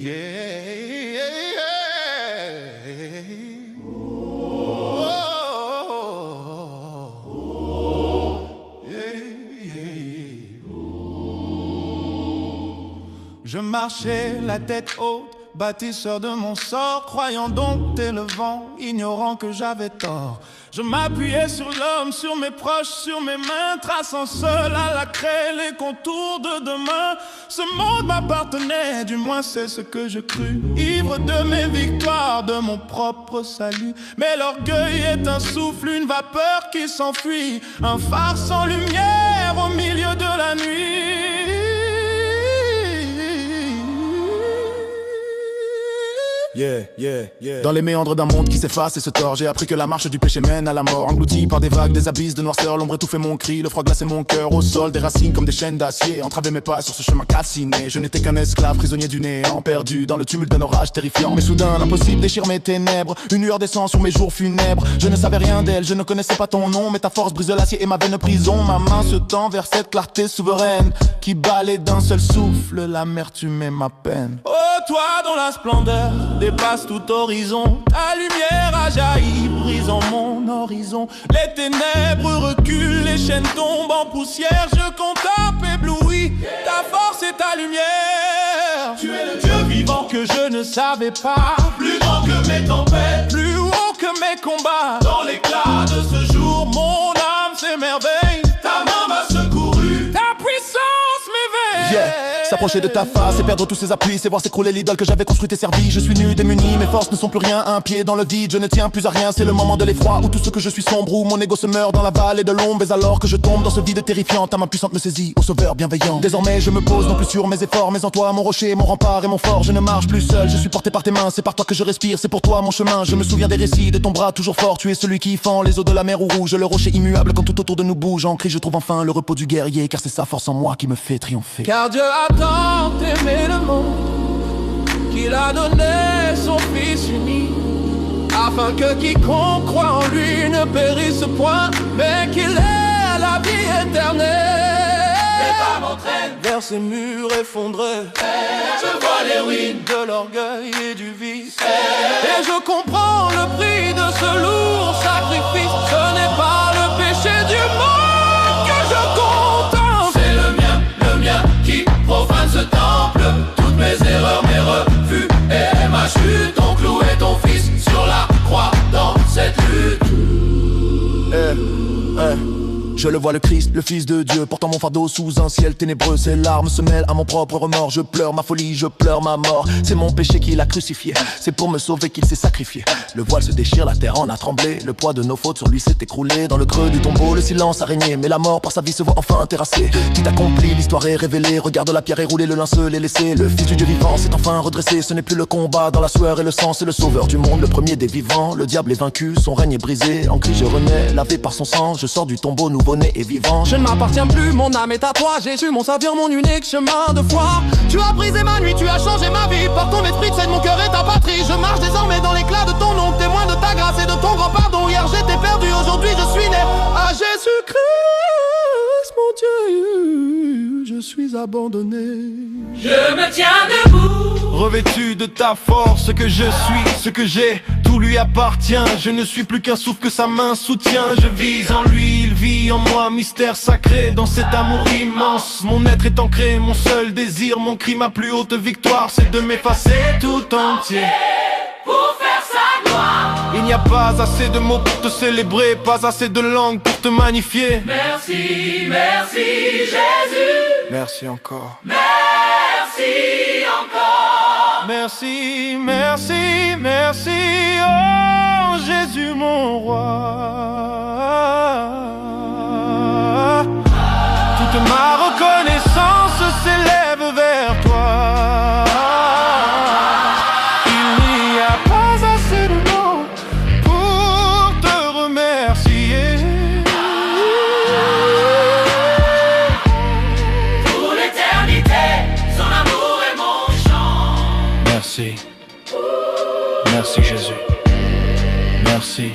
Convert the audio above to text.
Yeah, oh, yeah. Je marchais la tête haute, bâtisseur de mon sort, croyant dompter le vent, ignorant que j'avais tort. Je m'appuyais sur l'homme, sur mes proches, sur mes mains, traçant seul à la craie les contours de demain. Ce monde m'appartenait, du moins c'est ce que je crus, ivre de mes victoires, de mon propre salut. Mais l'orgueil est un souffle, une vapeur qui s'enfuit, un phare sans lumière au milieu de la nuit. Dans les méandres d'un monde qui s'efface et se tord, j'ai appris que la marche du péché mène à la mort. Englouti par des vagues, des abysses de noirceur, l'ombre étouffait mon cri, le froid glaçait mon cœur au sol, des racines comme des chaînes d'acier entravaient mes pas sur ce chemin calciné. Je n'étais qu'un esclave, prisonnier du néant, perdu dans le tumulte d'un orage terrifiant. Mais soudain, l'impossible déchire mes ténèbres, une lueur descend sur mes jours funèbres. Je ne savais rien d'elle, je ne connaissais pas ton nom, mais ta force brise l'acier et ma veine prison. Ma main se tend vers cette clarté souveraine qui balaie d'un seul souffle l'amertume et ma peine. Oh, toi dont la splendeur dépasse tout horizon, ta lumière a jailli, brisant mon horizon. Les ténèbres reculent, les chaînes tombent en poussière. Je contemple ébloui ta force et ta lumière. Tu es le Dieu vivant que je ne savais pas, plus grand que mes tempêtes, plus haut que mes combats. Dans l'éclat de ce jour, mon âme s'émerveille. Ta main m'a secouru, ta puissance m'éveille. S'approcher de ta face et perdre tous ses appuis, c'est voir s'écrouler l'idole que j'avais construite et servie. Je suis nu, démuni, mes forces ne sont plus rien, un pied dans le vide, je ne tiens plus à rien. C'est le moment de l'effroi où tout ce que je suis sombre, où mon ego se meurt dans la vallée de l'ombre. Et alors que je tombe dans ce vide terrifiant, ta main puissante me saisit, ô sauveur bienveillant. Désormais je me pose non plus sur mes efforts, mais en toi mon rocher, mon rempart et mon fort. Je ne marche plus seul, je suis porté par tes mains, c'est par toi que je respire, c'est pour toi mon chemin. Je me souviens des récits de ton bras toujours fort, tu es celui qui fend les eaux de la mer rouge, le rocher immuable quand tout autour de nous bouge. En cri je trouve enfin le repos du guerrier, car c'est sa force en moi qui me fait triompher. Car Dieu a tant aimé le monde qu'il a donné son Fils unique, afin que quiconque croit en lui ne périsse point, mais qu'il ait la vie éternelle. Les pas m'entraînent vers ces murs effondrés, je vois les ruines de l'orgueil et du vice, et je comprends le prix de ce lourd sacrifice. Ce n'est pas le péché du monde que je contemple, c'est le mien qui profane ce temple. Toutes mes erreurs, mes refus et ma chute ont cloué ton fils sur la croix dans cette lutte. Je le vois le Christ, le Fils de Dieu, portant mon fardeau sous un ciel ténébreux. Ses larmes se mêlent à mon propre remords. Je pleure ma folie, je pleure ma mort. C'est mon péché qui l'a crucifié, c'est pour me sauver qu'il s'est sacrifié. Le voile se déchire, la terre en a tremblé. Le poids de nos fautes sur lui s'est écroulé. Dans le creux du tombeau, le silence a régné, mais la mort par sa vie se voit enfin terrassée. Tout accompli, l'histoire est révélée. Regarde la pierre rouler, le linceul est laissé. Le Fils du Dieu vivant s'est enfin redressé. Ce n'est plus le combat dans la sueur et le sang, c'est le sauveur du monde, le premier des vivants. Le diable est vaincu, son règne est brisé. En Christ je renais, lavé par son sang. Je sors du tombeau nouveau-né et vivant. Je ne m'appartiens plus, mon âme est à toi. Jésus, mon savieur, mon unique chemin de foi. Tu as brisé ma nuit, tu as changé ma vie. Par ton esprit, tu mon cœur et ta patrie. Je marche désormais dans l'éclat de ton nom, témoin de ta grâce et de ton grand pardon. Hier j'étais perdu, aujourd'hui je suis né à Jésus-Christ, mon Dieu. Je suis abandonné. Je me tiens debout, revêtu de ta force, ce que je suis, ce que j'ai, tout lui appartient. Je ne suis plus qu'un souffle que sa main soutient. Je vis en lui, il vit en moi, mystère sacré dans cet amour immense. Mon être est ancré, mon seul désir, mon cri, ma plus haute victoire, c'est de m'effacer tout entier pour faire sa gloire. Il n'y a pas assez de mots pour te célébrer, pas assez de langues pour te magnifier. Merci, merci Jésus. Merci encore. Merci encore. Merci, merci, merci, oh Jésus mon roi. Toute ma reconnaissance s'élève vers toi. Il n'y a pas assez de mots pour te remercier. Pour l'éternité, son amour est mon chant. Merci. Merci Jésus. Merci.